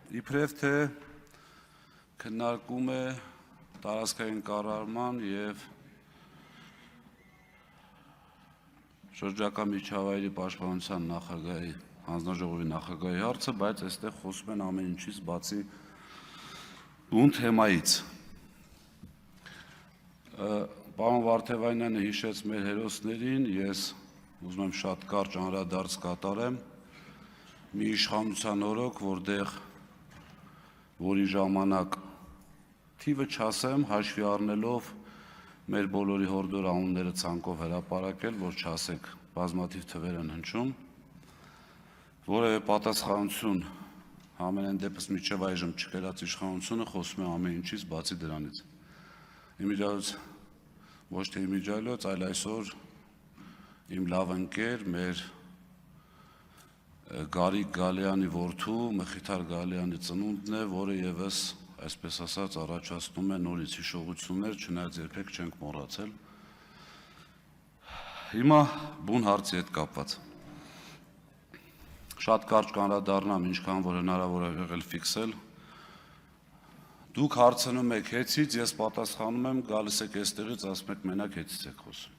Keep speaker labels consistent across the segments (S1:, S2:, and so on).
S1: իբրև թե քննարկում է տարածքային կառավարման եւ շրջակա միջավայրի պաշտպանության նախագահի հանձնաժողովի նախագահի հարցը, բայց այստեղ խոսում են ամեն ինչից բացի բուն թեմայից։ Պարոն Վարդևանյանը հիշեց մեր հերոսներին, ես ուզում եմ շատ կարճ անդրադարձ կատարեմ մի իշխանության օրոք, որի ժամանակ թիվը չասեմ, հաշվի առնելով մեր բոլորի հորդոր անունները ցանկով հրապարակել, որ չասեք բազմաթիվ թվեր են հնչում, որևէ պատասխանություն ամենայն դեպս մինչև այժմ չկրած իշխանությունը խոսում է ամեն ինչից բացի դրանից։ Իմիջիայլոց, ոչ թե իմիջիայլոց, այլ այսօր իմ լավ ընկեր, մեր Գարիկ Գալյանի որդու, Մխիթար Գալյանի ծնունդն է, որը ևս, այսպես ասած, առաջացնում է նորից հիշողություններ, չնայած երբեք չենք մոռացել։ Հիմա բուն հարցի հետ կապված։ Շատ կարճ կանդրադառնամ, ինչքան որ հնարավոր է եղել ֆիքսել։ Դուք հարցնում եք հեծից, ես պատասխանում եմ, գալիս եք այստեղից, ասում եք մենակ հեծից եք խոսում։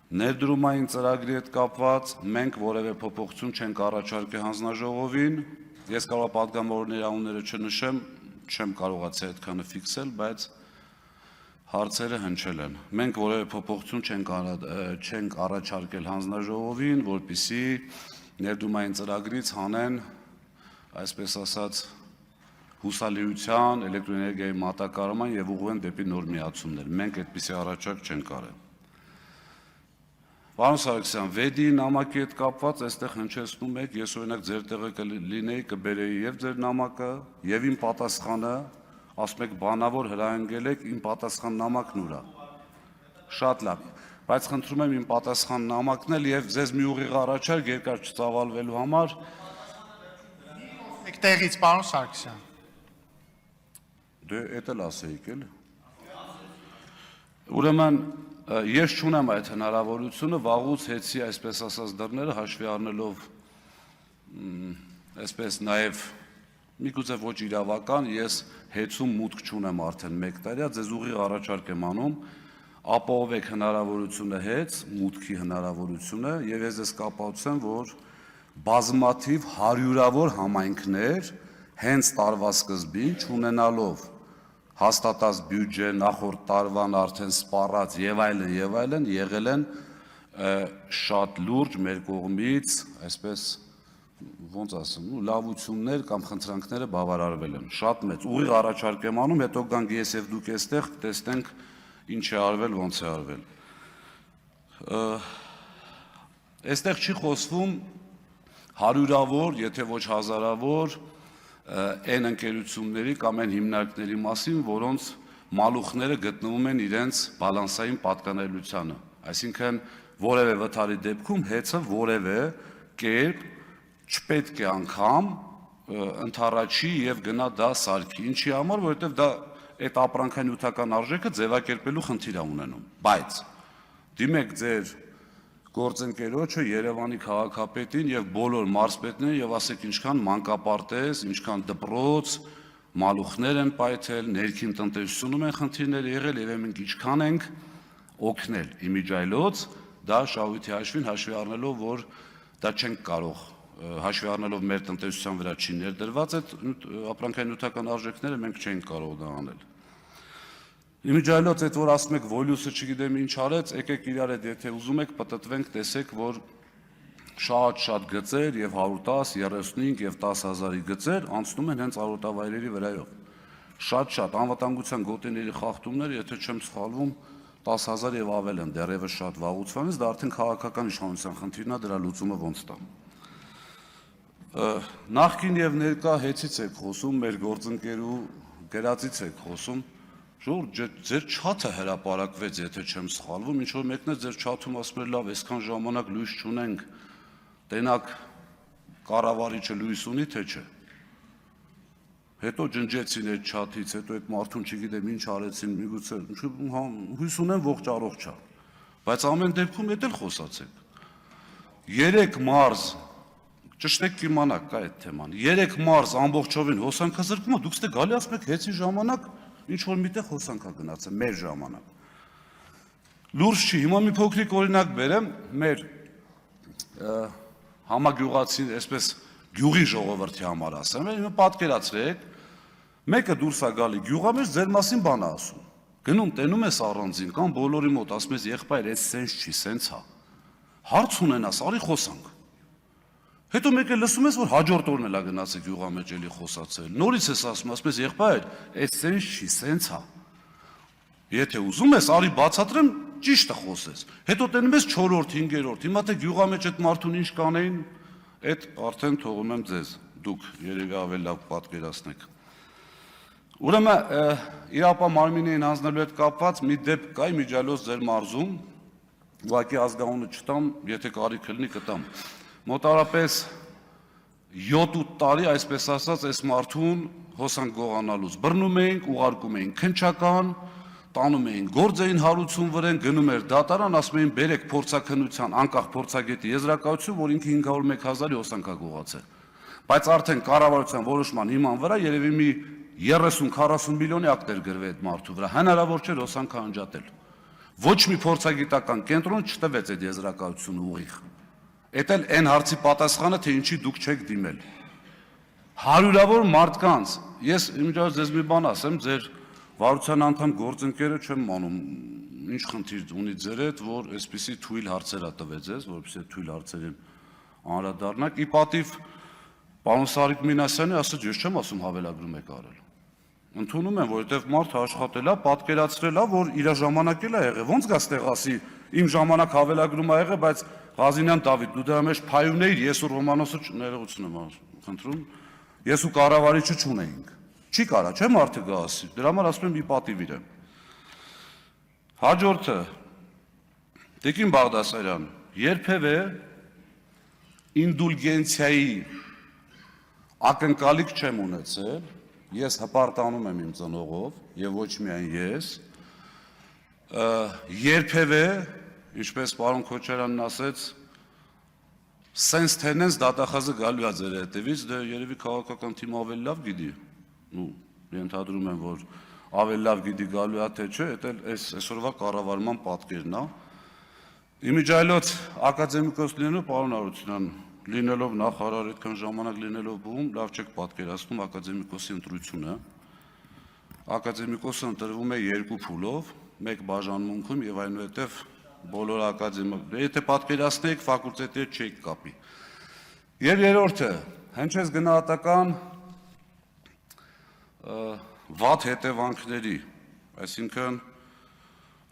S1: Ներդրումային ծրագրի հետ կապված մենք որևէ փոփոխություն չենք առաջարկել հանձնաժողովին, ես կարող եմ պատգամավորների անունները չնշեմ, չեմ կարողացել այդքանը ֆիքսել, բայց հարցերը հնչել են։ Մենք որևէ փոփոխություն չենք առաջարկել հանձնաժողովին, որպեսզի ներդրումային ծրագրից հանեն, այսպես ասած, հուսալիության, էլեկտրոէներգիայի մատակարարման եւ ուղղեն դեպի նոր միացումներ։ Մենք այդպիսի առաջարկ չենք արել։ Պարոն Սարգսյան, վեդի նամակի հետ կապված այստեղ հնչեցնում եք, ես օրինակ ձեր տեղը կլինեի, կբերեի եւ ձեր նամակը, եւ իմ պատասխանը, ասում եք բանավոր հրահանգել եք, իմ պատասխան նամակն ուր է։ Շատ լավ, բայց խնդրում եմ իմ պատասխան նամակն էլ եւ ձեզ մի ուղիղ առաջարկ երկար չծավալվելու համար։
S2: Եք տեղից, պարոն Սարգսյան։
S1: Դե էդ էլ ասեիք էլ։ Ուրեմն ես չունեմ այդ հնարավորությունը, վաղուց հեծի այսպես ասած դռները հաշվի առնելով այսպես նաև միգուցե ոչ իրավական, ես հեծում մուտք չունեմ արդեն 1 տարի, ձեզ ուղիղ առաջարկ եմ անում, ապահովեք հնարավորությունը հեծ, մուտքի հնարավորությունը եւ ես ձեզ կապացուցեմ, որ բազմաթիվ հարյուրավոր համայնքներ հենց տարվա սկզբին չունենալով հաստատած բյուջե, նախորդ տարվան արդեն սպառած եւ այլն եղել են շատ լուրջ մեր կողմից, այսպես ոնց ասեմ, լավություններ կամ խնդրանքները բավարարվել են, շատ մեծ, ուղիղ առաջարկ եմ անում, հետո գանք ես եւ դուք այստեղ տեսնենք ինչ է արվել, ոնց է արվել։ Այստեղ չի խոսվում հարյուրավոր, եթե ոչ հազարավոր այն ընկերությունների կամ այն հիմնարկների մասին, որոնց մալուխները գտնվում են իրենց բալանսային պատկանելիությանը, այսինքն որևէ վթարի դեպքում հեծը որևէ կերպ չպետք է անգամ ընդառաջի եւ գնա դա սարքի, ինչի համար, որովհետեւ դա այդ ապրանքանյութական արժեքը ձևակերպելու խնդիր է ունենում, բայց դիմեք ձեր գործընկերոջը Երևանի քաղաքապետին եւ բոլոր մարզպետներին եւ ասեք ինչքան մանկապարտեզ, ինչքան դպրոց, մալուխներ են պայթել, ներքին տնտեսությունում են խնդիրներ եղել եւ մենք ինչքան ենք օգնել իմիջիայլոց, դա շահույթի հաշվին հաշվի առնելով, որ դա չենք կարող հաշվի առնելով մեր տնտեսության վրա չի ներդրված այդ ապրանքանյութական արժեքները մենք չենք կարող դա անել։ Իմիջիայլոց այդ որ ասում եք Վոլյուսը չգիտեմ ինչ արեց, եկեք իրար հետ եթե ուզում եք պատտվենք, տեսեք, որ շատ գծեր եւ 110, 35 եւ 10,000-ի գծեր անցնում են հենց արոտավայրերի վրայով։ Շատ անվտանգության գոտիների խախտումներ, եթե չեմ սխալվում, 10,000 եւ ավել են դեռևս շատ վաղուց, դա արդեն քաղաքական իշխանության խնդիրն է, դրա լուծումը ոնց տա։ Նախկին եւ ներկա հեծից եք խոսում, մեր գործընկերու գրածից եք խոսում։ Ժողովուրդ, ձեր չաթը հրապարակվեց, եթե չեմ սխալվում, ինչ որ մեկն է ձեր չաթում ասում էր լավ, այսքան ժամանակ լույս չունենք, տենակ կառավարիչը լույս ունի, թե չէ։ Հետո ջնջեցին այդ չաթից, հետո այդ մարդուն չգիտեմ ինչ արեցին, միգուցե հույս ունեմ ողջ առողջ է։ Բայց ամեն դեպքում էդ էլ խոսացեք։ 3 մարզ ճշտեք կիմանաք կա այդ թեման։ 3 մարզ ամբողջովին հոսանքա զրկումը, դուք ստե գալի ասում եք հեցի ժամանակ ինչ որ միտեղ հոսանքա գնացել մեր ժամանակ։ Լուրջ չի, հիմա մի փոքրիկ օրինակ բերեմ, մեր համագյուղացի, այսպես գյուղի ժողովրդի համար ասեմ, հիմա պատկերացրեք, մեկը դուրս է գալի գյուղա մեջ ձեր մասին բան է ասում։ Գնում տենում ես առանձին կամ բոլորի մոտ ասում ես եղբայր, այս սենց չի, սենց է։ Հարց ունենաս, արի խոսանք։ Հետո մեկը լսում ես, որ հաջորդ օրն էլ է գնացել գյուղա մեջ էլի խոսացել։ Նորից ես ասում, ասում ես եղբայր, այս սենց չի, սենց է։ Եթե ուզում ես, արի բացատրեմ, ճիշտը խոսես։ Հետո տենում ես 4-րդ, 5-րդ, հիմա թե գյուղա մեջ այդ մարդուն ինչ կանեին, այդ արդեն թողում եմ ձեզ, դուք երևի ավելի լավ պատկերացնեք։ Ուրեմն իրապա մարմինին հանձնելու հետ կապված մի դեպք կա իմիջիալոց ձեր մարզում, ուղղակի ազգանունը չտամ, եթե կարիք լինի կտամ։ Մոտարապես 7-8 տարի, այսպես ասած, այս մարդուն հոսանք գողանալուց բռնում էինք, ուղարկում էինք քննչական, տանում էին գործային հարություն վրեն, գնում էր դատարան, ասում էին բերեք փորձաքննության անկախ փորձագետի եզրակացություն, որ ինքը 501,000-ի հոսանք է գողացել։ Բայց արդեն կառավարության որոշման հիման վրա երևի մի 30-40 միլիոնի ակտեր գրվի այդ մարդու վրա, հնարավոր չէր հոսանքը անջատել։ Ոչ մի փորձագիտական կենտրոն չտվեց այդ եզրակացությունը ուղիղ։ Էդ էլ այն հարցի պատասխանը, թե ինչի դուք չեք դիմել։ Հարյուրավոր մարդկանց, ես իմիջիայլոց ձեզ մի բան ասեմ, ձեր վարության անդամ գործընկերը չեմ անում, ինչ խնդիր ունի ձեր հետ, որ այսպիսի թույլ հարցեր ա տվեց ձեզ, որպեսզի թույլ հարցերին անդրադառնաք։ Ի պատիվ պարոն Սարիկ Մինասյանի, ասած ես չեմ ասում հավելագրում եք արել։ Ընդունում եմ, որովհետև մարդը աշխատել է, պատկերացրել է, որ իր ժամանակ էլ է եղել։ Ոնց գա ստեղ ասի, իմ ժամանակ հավելագրում ա եղել, բայց Ղազինյան Դավիթ, դու դրա մեջ փայուն էիր, ես ու Ռոմանոսը ներողություն եմ խնդրում, ես ու կառավարիչը չունեինք։ Չի կարա, չէ՞ մարդը գա ասի։ Դրա համար ասում եմ ի պատիվ իրեն։ Հաջորդը Տիկին Բաղդասարյան, երբևէ ինդուլգենցիայի ակնկալիք չեմ ունեցել, ես հպարտանում եմ իմ ծնողով եւ ոչ միայն ես, երբևէ, ինչպես պարոն Քոչարյանն ասեց, սենց թենենց դատախազը գալու է ձեր հետևից, դե երևի քաղաքական թիմը ավելի լավ գիտի, ենթադրում եմ, որ ավելի լավ գիտի գալու է թե չէ, դա էլ այսօրվա կառավարման պատկերն է։ Իմիջիայլոց ակադեմիկոս լինելու, պարոն Արությունյան, լինելով նախարար, այդքան ժամանակ լինելով բում, լավ չեք պատկերացնում ակադեմիկոսի ընտրությունը։ Ակադեմիկոսը ընտրվում է 2 փուլով, 1 բաժանմունքում եւ այնուհետեւ բոլոր ակադեմիկ, եթե պատկերացնեք, ֆակուլտետի հետ չեք կապի։ Եվ երրորդը, հնչեց գնահատական վատ հետևանքների, այսինքն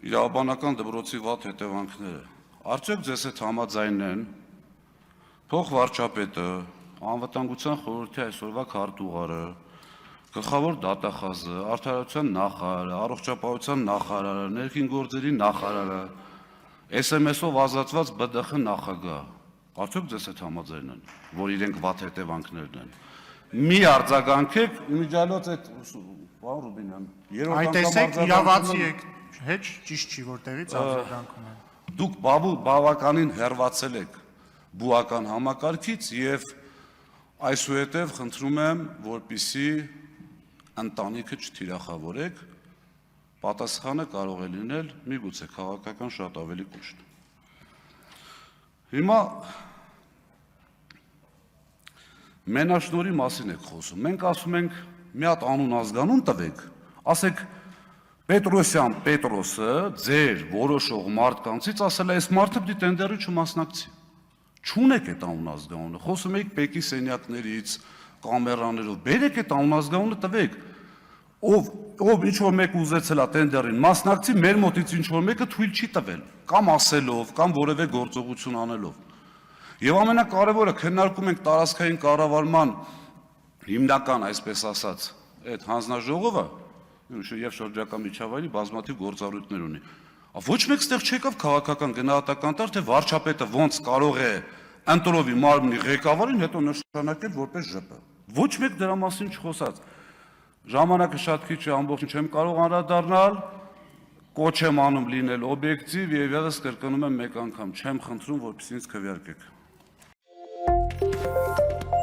S1: իրավաբանական դպրոցի վատ հետևանքները։ Արդյոք ձեզ հետ համաձայն են փոխվարչապետը, անվտանգության խորհրդի այսօրվա քարտուղարը, գլխավոր դատախազը, արդարության նախարարը, առողջապահության նախարարը, ներքին գործերի նախարարը, SMS-ով ազատված ԲԴԽ նախագահ, արդյոք ձեզ հետ համաձայն են, որ իրենք վատ հետևանքներն են։ Մի արձագանքեք, իմիջիայլոց այդ պարոն Ռուբինյան,
S2: այդ տեսեք իրավացի եք, հետ ճիշտ չի, որտեղից արձագանքում են։
S1: Դուք բավականին հեռացել եք բուական համակարգից եւ այսուհետև խնդրում եմ, որպեսզի ընտանիքը չթիրախավորեք, պատասխանը կարող է լինել միգուցե քաղաքական շատ ավելի կոշտ։ Հիմա մենաշնորհի մասին եք խոսում։ Մենք ասում ենք մի հատ անուն ազգանուն տվեք, ասեք Պետրոսյան Պետրոսը ձեր որոշող մարդկանցից ասել է այս մարդը պիտի տենդերի չմասնակցի։ Չունեք այդ անուն ազգանունը, խոսում եք Պեկի սենյակներից, կամերաներով, բերեք այդ անուն ազգանունը տվեք։ Ով ինչ որ մեկ ուզեցել է տենդերին մասնակցի, մեր մոտից ինչ որ մեկը թույլ չի տվել, կամ ասելով, կամ որևէ գործողություն անելով։ Եվ ամենակարևորը քննարկում ենք տարածքային կառավարման հիմնական, այսպես ասած, այդ հանձնաժողովը, եւ շրջակա միջավայրի բազմաթիվ գործառույթներ ունի։ Ոչ մեկ ստեղ չեկավ քաղաքական գնահատական տալ, թե վարչապետը ոնց կարող է ընտրովի մարմնի ղեկավարին հետո նշանակել որպես ԺՊ։ Ոչ մեկ դրա մասին չխոսած։ Ժամանակը շատ քիչ է, ամբողջն չեմ կարող անդրադառնալ, կոչ եմ անում լինել օբյեկտիվ եւ եւս կրկնում եմ մեկ անգամ, չեմ խնդրում, որպեսզի ինձ քվեարկեք։ Շնորհակալ եմ։